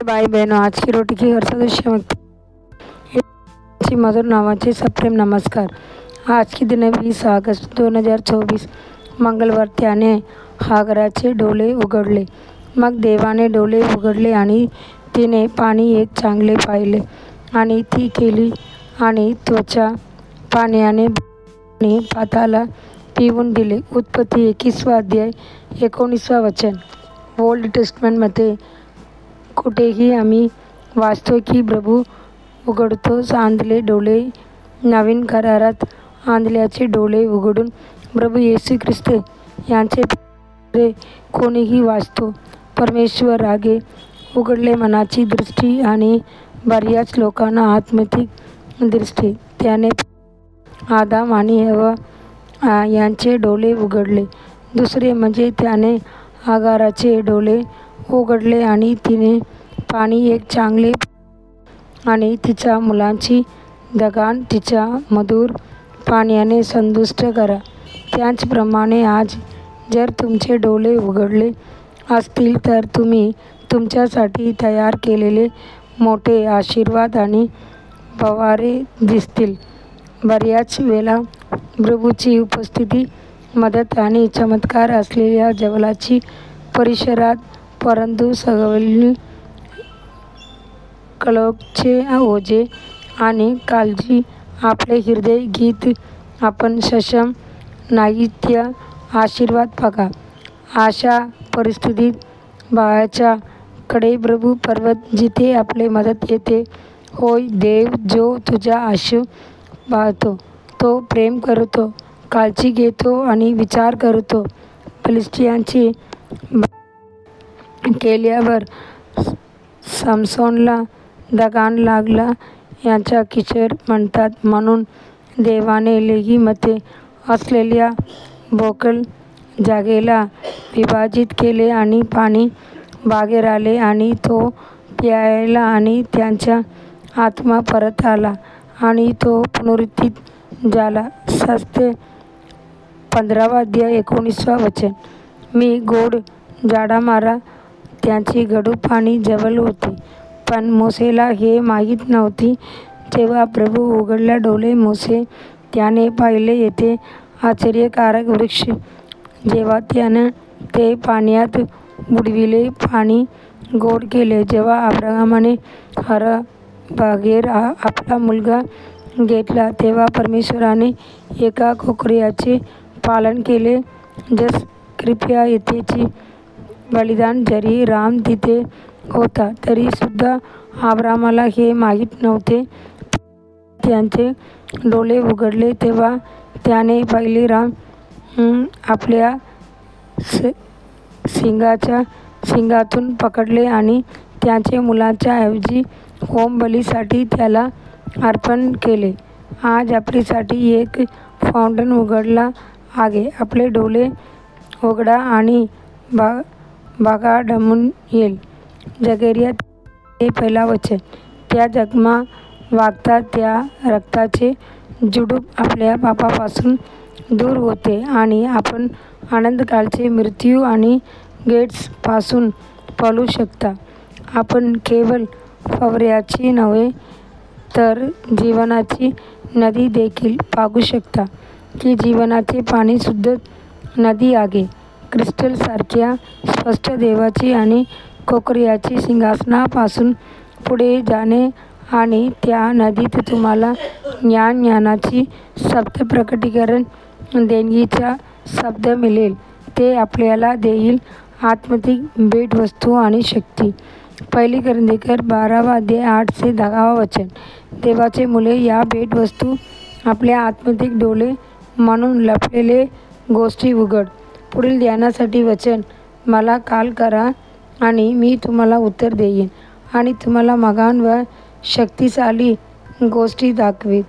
भाई बहनों, आज की रोटी की हर सदस्य व्यक्ति मधुर नावाचे सप्रेम नमस्कार। आज की दिन 20 ऑगस्ट 2024 मंगळवार। त्याने हागराचे डोळे उघडले, मग देवाने डोळे उघडले आणि तिने पाणी एक चांगले पाहिले आणि ती केली आणि त्वचा पाण्याने आणि पाताला पिऊन दिले। उत्पत्ती 21 अध्याय 19 वचन। ओल्ड टेस्टमेंटमध्ये कुठेही आम्ही वाचतो की प्रभू उघडतो आंधळे डोळे। नवीन करारात आंधळ्याचे डोळे उघडून प्रभू येशू ख्रिस्त यांचे कोणीही वाचतो। परमेश्वर आगे उघडले मनाची दृष्टी आणि बऱ्याच लोकांना आत्मिक दृष्टी। त्याने आदाम आणि हवा यांचे डोळे उघडले। दुसरे म्हणजे त्याने हागाराचे डोळे उघडले आणि तिने पाणी एक चांगले आणि तिच्या मुलांची दगाण तिच्या मधुर पाण्याने संतुष्ट करा। त्याचप्रमाणे आज जर तुमचे डोळे उघडले असतील तर तुम्ही तुमच्यासाठी तयार केलेले मोठे आशीर्वाद आणि पवारे दिसतील। बऱ्याच वेळा प्रभूची उपस्थिती, मदत आणि चमत्कार असलेल्या जवळची परिसरात, परंतु सगळी कळवळीचे ओझे आणि काळजी आपले हृदय गीत आपण सक्षम नाही त्या आशीर्वाद बघा। अशा परिस्थितीत बाळाच्या कडे प्रभू पर्वत जिथे आपले मदत येते होय। देव जो तुझ्या आशु पाहतो, तो प्रेम करतो, काळजी घेतो आणि विचार करतो। फिलिस्टियांची केल्यावर समसोनला दगाण लागला याचा किशोर म्हणतात, म्हणून देवाने लेहीमध्ये असलेल्या बोकल जागेला विभाजित केले आणि पाणी बाहेर आले आणि तो प्यायला आणि त्यांचा आत्मा परत आला आणि तो पुनरुत्थित झाला। सास्ते 15 अध्याय 19 वचन। मी गोड झाडा मारा त्यांची गडू पाणी जवळ होते, पण मोसेला हे माहीत नव्हते। जेव्हा प्रभू उघडला डोळे मोसे त्याने पाहिले येथे आश्चर्यकारक वृक्ष। जेव्हा त्याने ते पाण्यात बुडविले, पाणी गोड केले। जेव्हा अब्राहमाने बागेर आपला मुलगा घेतला तेव्हा परमेश्वराने एका कोकराचे पालन केले। जस कृपया येथेची बलिदान जरी राम तिथे होता तरी सुद्धा अब्राहमाला हे माहीत नव्हते। त्याचे डोळे उघडले तेव्हा त्याने पाहिले राम आपल्या सिंगातून पकडले आणि त्याचे मुलाच्या ऐवजी होम बलीसाठी त्याला अर्पण केले। आज आपल्यासाठी एक फाउंटन उघडला आहे। आपले डोळे उघडा आणि बघा डमून येईल। जकरिया 1 वचन। त्या जखमा वागतात त्या रक्ताचे झुडूप आपल्या पापापासून दूर होते आणि आपण अनंतकाळचे मृत्यू आणि गेट्स पासून पळू शकता। आपण केवळ फवाऱ्याची नव्हे तर जीवनाची नदी देखील पाहू शकता की जीवनाचे पाणी शुद्ध नदी आहे। क्रिस्टल सारख्या स्पष्ट देवाची आणि कोकराच्या सिंहासनापासून पुढे जाणे आणि त्या नदीत तुम्हाला ज्ञानाची शब्द प्रकटीकरण देणगीचा शब्द मिळेल। ते आपल्याला देईल आत्मिक भेटवस्तू आणि शक्ती। 1 कोरिंथियर 12 अध्याय 8 ते 10 वचन। देवाचे मुले या भेटवस्तू आपल्या आत्मिक डोळे म्हणून लपलेले गोष्टी उघड। पुढील ध्यानासाठी वचन। मला कॉल करा आणि मी तुम्हाला उत्तर देईन आणि तुम्हाला महान व शक्तिशाली गोष्टी दाखवीन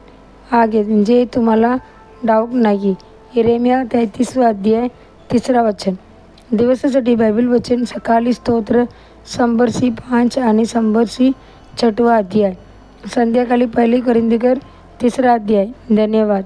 आहे जे तुम्हाला ठाऊक नाही। यिर्मया 33 अध्याय 3 वचन। दिवसासाठी बायबल वचन सकाळी स्तोत्र 105 आणि 106 अध्याय। संध्याकाळी 1 कोरिंथियर 3 अध्याय। धन्यवाद।